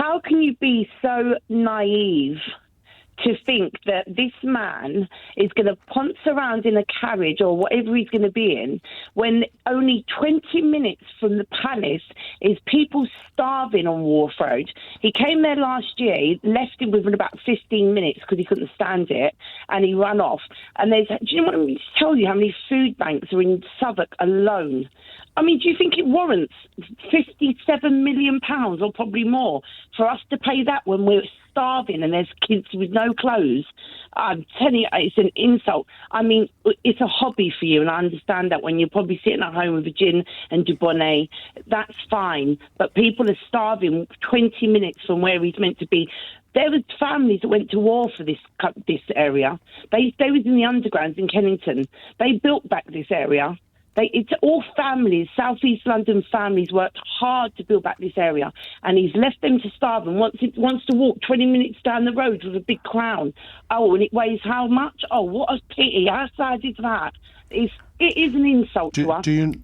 how can you be so naive to think that this man is going to ponce around in a carriage or whatever he's going to be in when only 20 minutes from the palace is people starving on Wharf Road? He came there last year, he left him within about 15 minutes because he couldn't stand it, and he ran off. And do you want me to tell you how many food banks are in Southwark alone? I mean, do you think it warrants £57 million or probably more for us to pay that when we're starving and there's kids with no clothes? I'm telling you, it's an insult. I mean, it's a hobby for you, and I understand that when you're probably sitting at home with a gin and Dubonnet, that's fine. But people are starving 20 minutes from where he's meant to be. There was families that went to war for this area. They was in the underground in Kennington. They built back this area. It's all families, South East London families worked hard to build back this area, and he's left them to starve and wants to walk 20 minutes down the road with a big crown. Oh, and it weighs how much? Oh, what a pity. How sad is that? It is an insult to us. You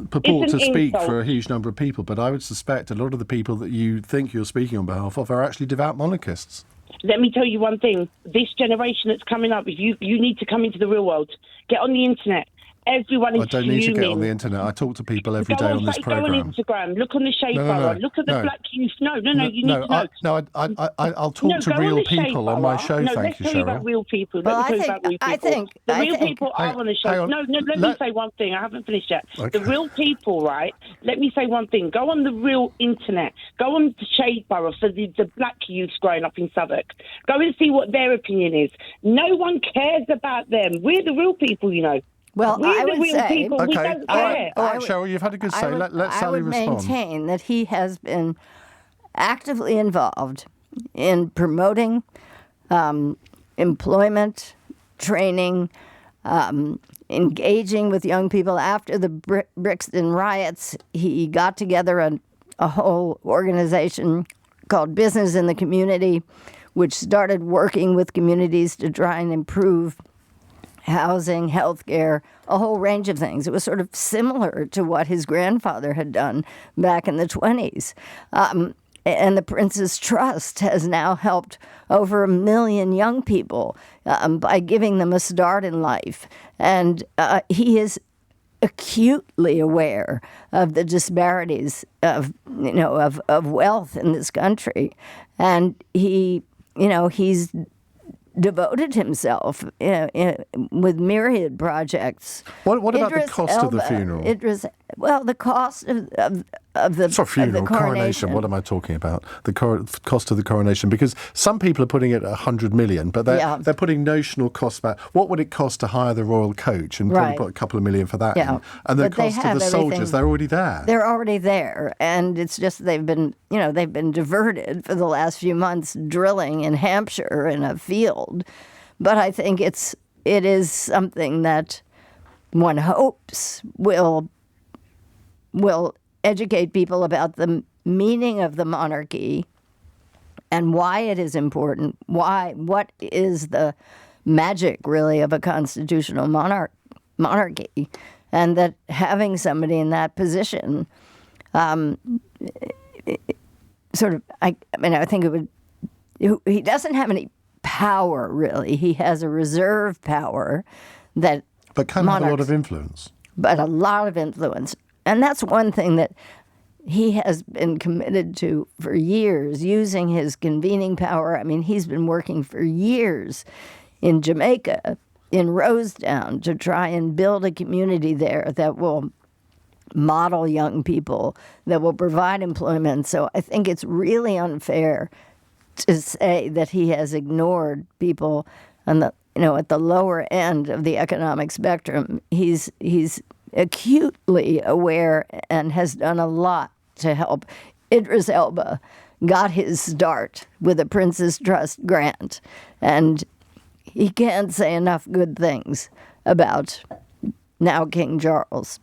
purport to speak for a huge number of people, but I would suspect a lot of the people that you think you're speaking on behalf of are actually devout monarchists. Let me tell you one thing. This generation that's coming up, you need to come into the real world. Get on the internet. Everyone is I don't need to get on the internet. I talk to people every day on this programme. Go on Instagram. Look on the Shade Borough. Look at the black youth. You need to know. I'll talk to real people on my show, thank you, Cheryl. Let's tell you about real people. The real people are on the show. No, let me say one thing. I haven't finished yet. Okay. The real people, right? Let me say one thing. Go on the real internet. Go on the Shade Borough for the black youth growing up in Southwark. Go and see what their opinion is. No one cares about them. We're the real people, you know. Well, I would say... People, okay, we don't all care. right, Cheryl, you've had a good say. Let Sally respond. I would maintain that he has been actively involved in promoting employment, training, engaging with young people. After the Brixton riots, he got together a whole organization called Business in the Community, which started working with communities to try and improve housing, healthcare, a whole range of things. It was sort of similar to what his grandfather had done back in the 1920s. And the Prince's Trust has now helped over 1 million young people by giving them a start in life. And he is acutely aware of the disparities of wealth in this country. And he's devoted himself with myriad projects. What about the cost of the funeral? The cost of the funeral, of the coronation. What am I talking about? The cost of the coronation, because some people are putting it at 100 million, but they're putting notional costs back. What would it cost to hire the royal coach, and probably put a couple of million for that? Yeah. And the cost of the soldiers, they're already there. They're already there, and it's just they've been diverted for the last few months drilling in Hampshire in a field. But I think it is something that one hopes will educate people about the meaning of the monarchy and why it is important, what is the magic, really, of a constitutional monarchy, and that having somebody in that position I think it would... He doesn't have any power, really. He has a reserve power that... But can have a lot of influence. But a lot of influence. And that's one thing that he has been committed to for years, using his convening power. I mean, he's been working for years in Jamaica, in Rosedown, to try and build a community there that will model young people, that will provide employment. So I think it's really unfair to say that he has ignored people on the, at the lower end of the economic spectrum. He's acutely aware and has done a lot to help. Idris Elba got his start with a Prince's Trust grant, and he can't say enough good things about now King Charles.